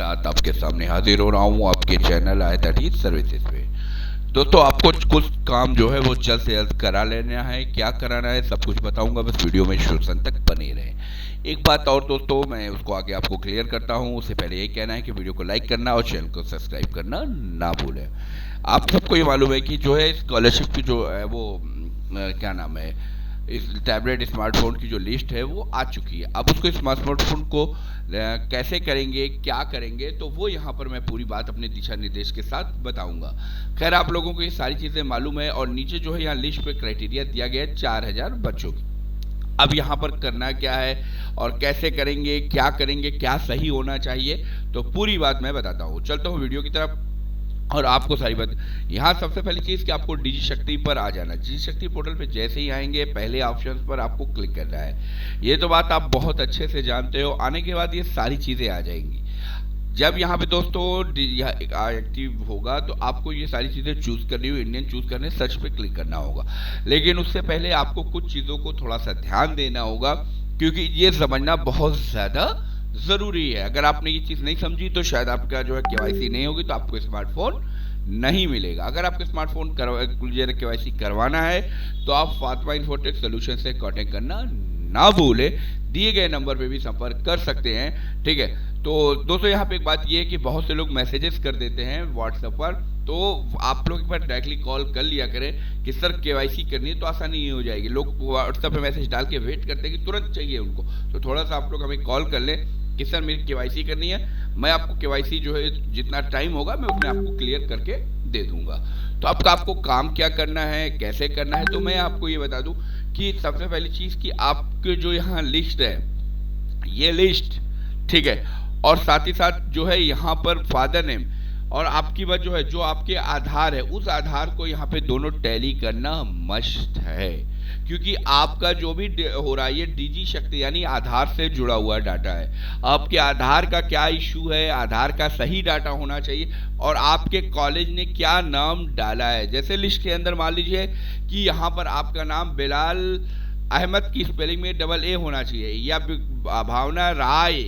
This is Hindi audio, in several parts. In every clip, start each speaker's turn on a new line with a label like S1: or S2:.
S1: साथ आपके सामने हाजिर हो रहा हूँ आपके चैनल आयत सर्विसेज पे। दोस्तों आपको कुछ काम जो है वो जल्द से जल्द करा लेना है, क्या कराना है सब कुछ बताऊंगा, बस वीडियो में शुरू तक बने रहें। एक बात और दोस्तों, मैं उसको आगे आपको क्लियर करता हूँ, उससे पहले ये कहना है कि वीडियो को लाइक करना और चैनल को सब्सक्राइब करना ना भूलें। आप सबको ये मालूम है कि जो है स्कॉलरशिप की जो है वो क्या नाम है, इस टैबलेट स्मार्टफोन की जो लिस्ट है वो आ चुकी है। अब उसको स्मार्टफोन को कैसे करेंगे, क्या करेंगे, तो वो यहाँ पर मैं पूरी बात अपने दिशा निर्देश के साथ बताऊंगा। खैर आप लोगों को ये सारी चीज़ें मालूम है और नीचे जो है यहाँ लिस्ट पे क्राइटेरिया दिया गया है 4000 बच्चों की। अब यहाँ पर करना क्या है और कैसे करेंगे, क्या सही होना चाहिए, तो पूरी बात मैं बताता हूँ। चलता हूँ वीडियो की तरफ और आपको सारी बात। यहाँ सबसे पहली चीज़ कि आपको डिजी शक्ति पर आ जाना। डिजी शक्ति पोर्टल पे जैसे ही आएंगे पहले ऑप्शन पर आपको क्लिक करना है। ये तो बात आप बहुत अच्छे से जानते हो। आने के बाद ये सारी चीज़ें आ जाएंगी। जब यहाँ पे दोस्तों एक्टिव होगा तो आपको ये सारी चीज़ें चूज़ करनी हो, इंडियन चूज़ करने सर्च पे क्लिक करना होगा। लेकिन उससे पहले आपको कुछ चीज़ों को थोड़ा सा ध्यान देना होगा, क्योंकि ये समझना बहुत ज़्यादा ज़रूरी है। अगर आपने ये चीज़ नहीं समझी तो शायद आपका जो है केवाईसी नहीं होगी, तो आपको स्मार्टफोन नहीं मिलेगा। अगर आपको स्मार्टफोन केवाईसी करवाना है तो आप फातिमा इन्फोटेक सोल्यूशन से कांटेक्ट करना ना भूले। दिए गए नंबर पे भी संपर्क कर सकते हैं, ठीक है। तो दोस्तों यहाँ पे एक बात ये है कि बहुत से लोग मैसेजेस कर देते हैं व्हाट्सएप पर, तो आप लोग एक बार डायरेक्टली कॉल कर लिया करें कि सर केवाईसी करनी है, तो आसानी हो जाएगी। लोग व्हाट्सएप पे मैसेज डाल के वेट करते हैं कि तुरंत चाहिए उनको, तो थोड़ा सा आप लोग हमें कॉल कर लें कि सर मेरी केवाईसी करनी है। मैं आपको केवाईसी जो है जितना टाइम होगा मैं उसमें आपको क्लियर करके दे दूंगा। तो अब आपको काम क्या करना है, कैसे करना है, तो मैं आपको ये बता दूं कि सबसे पहली चीज़ कि आपके जो यहाँ लिस्ट है, ये लिस्ट, ठीक है, और साथ ही साथ जो है यहाँ पर फादर नेम और आपकी बात जो है जो आपके आधार है, उस आधार को यहाँ पे दोनों टैली करना मस्ट है। क्योंकि आपका जो भी हो रहा है ये डिजी शक्ति यानी आधार से जुड़ा हुआ डाटा है। आपके आधार का क्या इशू है, आधार का सही डाटा होना चाहिए और आपके कॉलेज ने क्या नाम डाला है। जैसे लिस्ट के अंदर मान लीजिए कि यहाँ पर आपका नाम बिलाल अहमद की स्पेलिंग में डबल ए होना चाहिए या भावना राय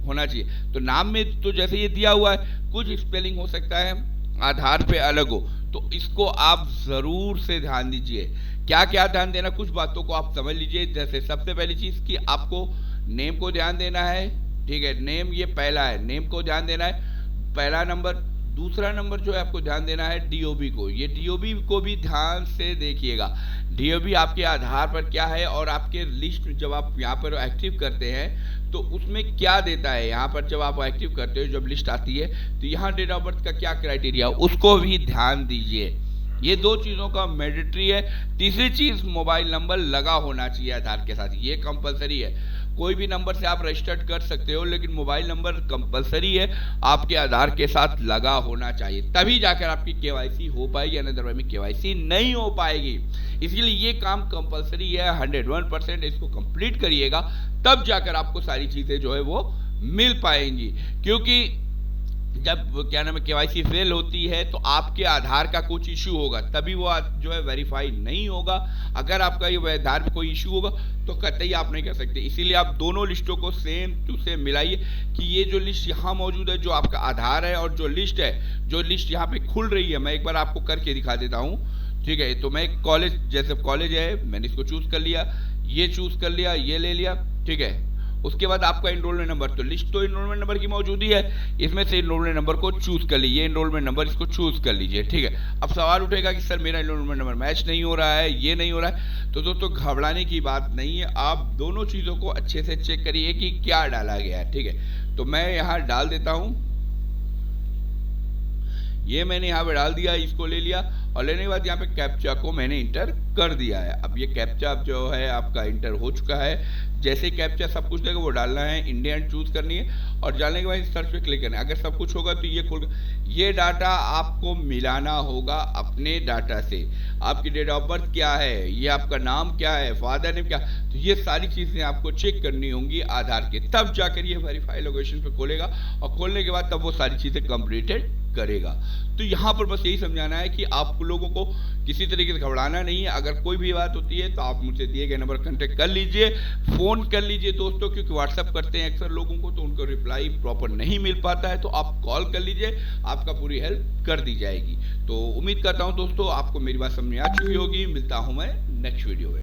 S1: होना चाहिए, तो नाम में तो जैसे ये दिया हुआ है कुछ स्पेलिंग हो सकता है आधार पे अलग हो, तो इसको आप ज़रूर से ध्यान दीजिए। क्या क्या ध्यान देना, कुछ बातों को आप समझ लीजिए। जैसे सबसे पहली चीज़ कि आपको नेम को ध्यान देना है, ठीक है, नेम ये पहला है, नेम को ध्यान देना है पहला नंबर। दूसरा नंबर जो है आपको ध्यान देना है डीओबी को। ये डीओबी को भी ध्यान से देखिएगा। डीओबी आपके आधार पर क्या है और आपके लिस्ट जब आप यहाँ पर एक्टिव करते हैं तो उसमें क्या देता है। यहाँ पर जब आप एक्टिव करते हो, जब लिस्ट आती है तो यहाँ डेट ऑफ बर्थ का क्या क्राइटेरिया, उसको भी ध्यान दीजिए। ये दो चीज़ों का मैंडेटरी है। तीसरी चीज़ मोबाइल नंबर लगा होना चाहिए आधार के साथ, ये कंपलसरी है। कोई भी नंबर से आप रजिस्टर्ड कर सकते हो, लेकिन मोबाइल नंबर कंपलसरी है, आपके आधार के साथ लगा होना चाहिए, तभी जाकर आपकी केवाईसी हो पाएगी, अनदरवाइज में केवाईसी नहीं हो पाएगी। इसलिए ये काम कंपलसरी है, 101% इसको कंप्लीट करिएगा, तब जाकर आपको सारी चीज़ें जो है वो मिल पाएंगी। क्योंकि जब क्या नाम है केवाईसी फेल होती है तो आपके आधार का कुछ इशू होगा, तभी वो जो है वेरीफाई नहीं होगा। अगर आपका ये आधार में कोई इशू होगा तो कतई आप नहीं कर सकते। इसीलिए आप दोनों लिस्टों को सेम टू सेम मिलाइए कि ये जो लिस्ट यहाँ मौजूद है जो आपका आधार है और जो लिस्ट है, जो लिस्ट यहाँ पे खुल रही है, मैं एक बार आपको करके दिखा देता हूँ, ठीक है। तो मैं कॉलेज, जैसे कॉलेज है मैंने इसको चूज़ कर लिया, ये चूज़ कर लिया, ये ले लिया, ठीक है। उसके बाद आपका इनरोलमेंट नंबर, तो लिस्ट तो इनरोलमेंट नंबर की मौजूदी है, इसमें से इनरोलमेंट नंबर को चूज कर लीजिए, इनरोलमेंट नंबर इसको चूज कर लीजिए, ठीक है। अब सवाल उठेगा कि सर मेरा इनरोलमेंट नंबर मैच नहीं हो रहा है, ये नहीं हो रहा है, तो दोस्तों घबराने की बात नहीं है। आप दोनों चीज़ों को अच्छे से चेक करिए कि क्या डाला गया है, ठीक है। तो मैं यहाँ डाल देता हूँ, ये मैंने यहाँ पे डाल दिया, इसको ले लिया और लेने के बाद यहाँ पे कैप्चा को मैंने इंटर कर दिया है। अब ये कैप्चा जो है आपका इंटर हो चुका है। जैसे कैप्चा सब कुछ देगा वो डालना है, इंडियन चूज करनी है और डालने के बाद सर्च पे क्लिक करना है। अगर सब कुछ होगा तो ये खुल, ये डाटा आपको मिलाना होगा अपने डाटा से। आपकी डेट ऑफ बर्थ क्या है, ये आपका नाम क्या है, फादर नेम क्या, तो ये सारी चीज़ें आपको चेक करनी होंगी आधार के, तब जाकर ये वेरीफाई लोकेशन पे खोलेगा और खोलने के बाद तब वो सारी चीज़ें कंप्लीटेड करेगा। तो यहाँ पर बस यही समझाना है कि आप लोगों को किसी तरीके से घबराना नहीं है। अगर कोई भी बात होती है तो आप मुझसे दिए गए नंबर कॉन्टेक्ट कर लीजिए, फ़ोन कर लीजिए दोस्तों, क्योंकि व्हाट्सअप करते हैं अक्सर लोगों को तो उनको रिप्लाई प्रॉपर नहीं मिल पाता है। तो आप कॉल कर लीजिए, आपका पूरी हेल्प कर दी जाएगी। तो उम्मीद करता हूँ दोस्तों आपको मेरी बात समझ में आ चुकी होगी। मिलता हूँ मैं नेक्स्ट वीडियो में।